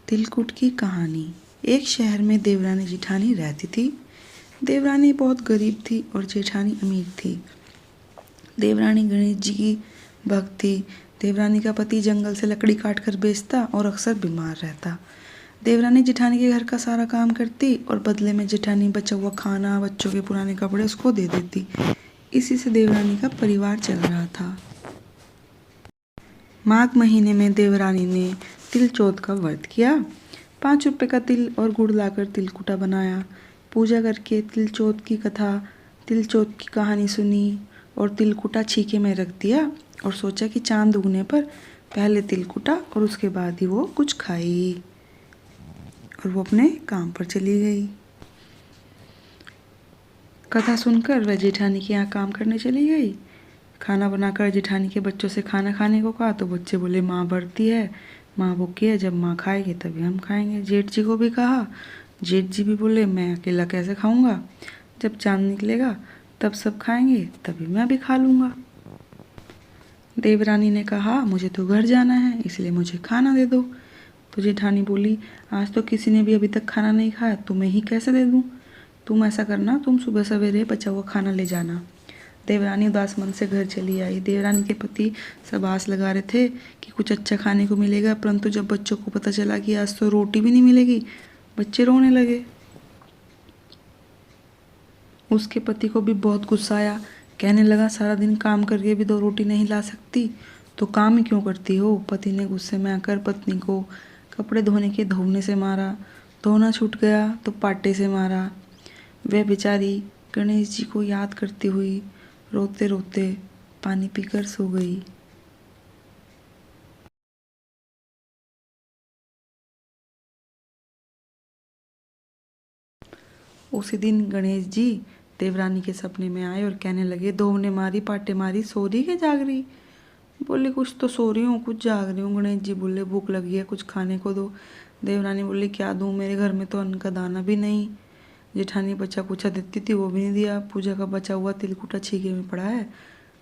तिलकुट की कहानी। एक शहर में देवरानी जेठानी रहती थी। देवरानी बहुत गरीब थी और जेठानी अमीर थी। देवरानी गणेश जी की भक्त थी। देवरानी का पति जंगल से लकड़ी काट कर बेचता और अक्सर बीमार रहता। देवरानी जेठानी के घर का सारा काम करती और बदले में जेठानी बचा हुआ खाना, बच्चों के पुराने कपड़े उसको दे देती। इसी से देवरानी का परिवार चल रहा था। माघ महीने में देवरानी ने तिल चौथ का व्रत किया। 5 रुपए का तिल और गुड़ लाकर तिलकुटा बनाया। पूजा करके तिल चौथ की कथा, तिल चौथ की कहानी सुनी और तिलकुटा छीके में रख दिया और सोचा कि चांद उगने पर पहले तिलकुटा और उसके बाद ही वो कुछ खाई। और वो अपने काम पर चली गई। कथा सुनकर वह जेठानी के यहाँ काम करने चली गई। खाना बनाकर जेठानी के बच्चों से खाना खाने को कहा तो बच्चे बोले माँ बढ़ती है, माँ भूखी है, जब माँ खाएगी तभी हम खाएंगे। जेठ जी को भी कहा। जेठ जी भी बोले मैं अकेला कैसे खाऊंगा, जब चांद निकलेगा तब सब खाएंगे, तभी मैं भी खा लूँगा। देवरानी ने कहा मुझे तो घर जाना है, इसलिए मुझे खाना दे दो। तो जेठानी बोली आज तो किसी ने भी अभी तक खाना नहीं खाया, तुम्हें ही कैसे दे दूँ। तुम ऐसा करना, तुम सुबह सवेरे बचा हुआ खाना ले जाना। देवरानी उदास मन से घर चली आई। देवरानी के पति सब आस लगा रहे थे कि कुछ अच्छा खाने को मिलेगा, परंतु जब बच्चों को पता चला कि आज तो रोटी भी नहीं मिलेगी, बच्चे रोने लगे। उसके पति को भी बहुत गुस्सा आया। कहने लगा सारा दिन काम करके भी 2 रोटी नहीं ला सकती तो काम ही क्यों करती हो। पति ने गुस्से में आकर पत्नी को कपड़े धोने के धोने से मारा। धोना छूट गया तो पाटे से मारा। वह बेचारी गणेश जी को याद करती हुई रोते रोते पानी पीकर सो गई। उसी दिन गणेश जी देवरानी के सपने में आए और कहने लगे धोने मारी पाटे मारी, सो रही के जाग रही। बोले कुछ तो सो रही हूँ, कुछ जाग रही हूँ। गणेश जी बोले भूख लगी है, कुछ खाने को दो। देवरानी बोली क्या दूँ, मेरे घर में तो अन्न का दाना भी नहीं। जेठानी बचा कुचा देती थी, वो भी नहीं दिया। पूजा का बचा हुआ तिलकुटा छीके में पड़ा है,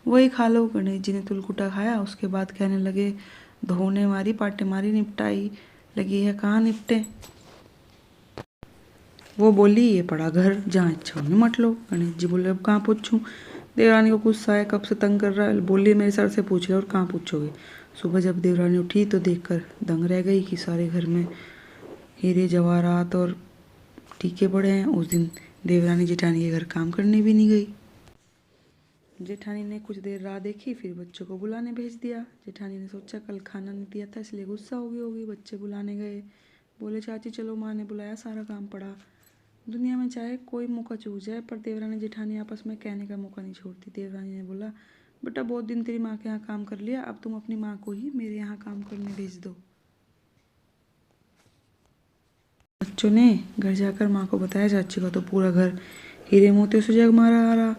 वही खा लो। गणेश जी ने तिलकुटा खाया। उसके बाद कहने लगे धोने मारी पाटे मारी, निपटाई लगी है, कहाँ निपटे। वो बोली ये पड़ा घर, जहाँ इच्छा हो निमट लो। गणेश जी बोले अब कहाँ पूछूं। देवरानी को गुस्सा है, कब से तंग कर रहा है। बोली मेरे सर से पूछ ले और कहाँ पूछोगे। सुबह जब देवरानी उठी तो देखकर दंग रह गई कि सारे घर में हीरे जवाहरात और टीके पड़े हैं। उस दिन देवरानी जेठानी के घर काम करने भी नहीं गई। जेठानी ने कुछ देर राह देखी, फिर बच्चों को बुलाने भेज दिया। जेठानी ने सोचा कल खाना नहीं दिया था इसलिए गुस्सा हो गई होगी। बच्चे बुलाने गए। बोले चाची चलो, माँ ने बुलाया, सारा काम पड़ा। दुनिया में चाहे कोई मौका चूक जाए पर देवरानी जेठानी आपस में कहने का मौका नहीं छोड़ती। देवरानी ने बोला बेटा बहुत दिन तेरी माँ के यहाँ काम कर लिया, अब तुम अपनी माँ को ही मेरे यहाँ काम करने भेज दो। बच्चों ने घर जाकर माँ को बताया। चाची का तो पूरा घर हीरे मोतियों से जगमगा आ रहा।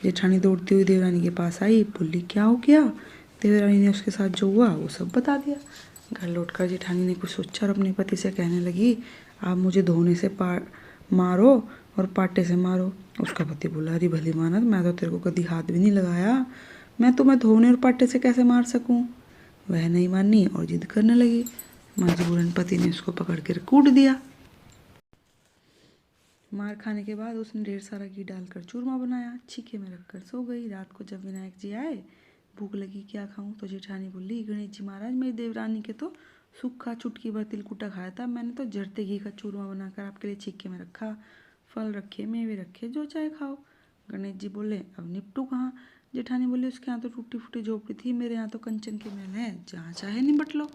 जेठानी दौड़ती हुई देवरानी के पास आई। बोली क्या हो गया। देवरानी ने उसके साथ जो हुआ वो सब बता दिया। घर लौटकर जेठानी ने कुछ सोचा और अपने पति से कहने लगी आप मुझे धोने से मारो और पाटे से मारो। उसका पति बोला अरे भली मानत, मैं तो तेरे को कभी हाथ भी नहीं लगाया, मैं तुम्हें धोने और पाटे से कैसे मार सकूं। वह नहीं मानी और जिद करने लगी। मजबूरन पति ने उसको पकड़ कर कूट दिया। मार खाने के बाद उसने ढेर सारा घी डालकर चूरमा बनाया, छीके में रखकर सो गई। रात को जब विनायक जी आए, भूख लगी क्या खाऊं, तो जेठानी बोली गणेश जी महाराज मेरी देवरानी के तो सूखा चुटकी भर तिलकुटा खाया था, मैंने तो जरते घी का चूरमा बनाकर आपके लिए छीके में रखा। फल रखे, मेवे रखे, जो चाहे खाओ। गणेश जी बोले अब निपटू कहाँ। जेठानी बोली उसके यहाँ तो टूटी फूटी झोपड़ी थी, मेरे यहाँ तो कंचन के महल है, जहाँ चाहे निपट लो।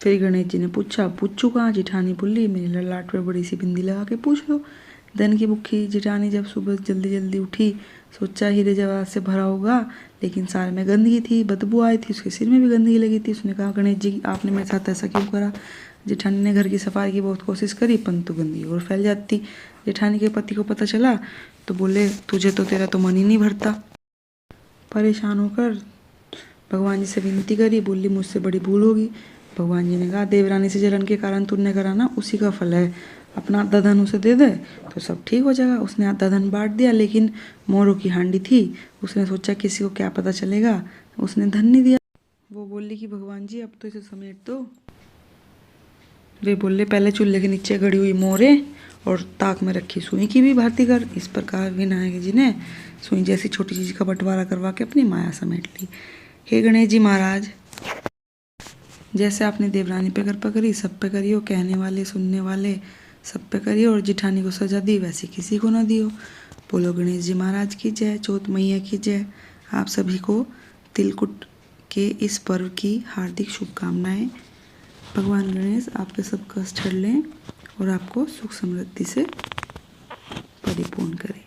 फिर गणेश जी ने पूछा पूछू कहाँ। जेठानी बोली मेरे ललाट पर बड़ी सी बिंदी लगा के पूछ लो। धन की भूखी जेठानी जब सुबह जल्दी जल्दी उठी, सोचा हीरे जवाहरात से भरा होगा, लेकिन सारे में गंदगी थी, बदबू आई थी, उसके सिर में भी गंदगी लगी थी। उसने कहा गणेश जी आपने मेरे साथ ऐसा क्यों करा। जेठानी ने घर की सफाई की बहुत कोशिश करी, परंतु गंदगी और फैल जाती। जेठानी के पति को पता चला तो बोले तुझे तो तेरा तो मन ही नहीं भरता। परेशान होकर भगवान जी से विनती करी। बोली मुझसे बड़ी भूल होगी। भगवान जी ने कहा देवरानी से जलन के कारण तूने करा ना, उसी का फल है, अपना आधा धन उसे दे दे तो सब ठीक हो जाएगा। उसने आधा धन बांट दिया, लेकिन मोरों की हांडी थी, उसने सोचा किसी को क्या पता चलेगा, उसने धन नहीं दिया। वो बोली कि भगवान जी अब तो इसे समेट दो। वे बोले पहले चूल्हे के नीचे गड़ी हुई मोरे और ताक में रखी सुई की भी भांति कर। इस प्रकार विनायक जी ने सुई जैसी छोटी चीज का बंटवारा करवा के अपनी माया समेट ली। हे गणेश जी महाराज, जैसे आपने देवरानी पे कृपा करी सब पे करियो, कहने वाले सुनने वाले सब पे करियो, और जिठानी को सजा दी वैसी किसी को ना दियो। बोलो गणेश जी महाराज की जय, चौथ मैया की जय। आप सभी को तिलकुट के इस पर्व की हार्दिक शुभकामनाएं। भगवान गणेश आपके सब कष्ट हर लें और आपको सुख समृद्धि से परिपूर्ण करें।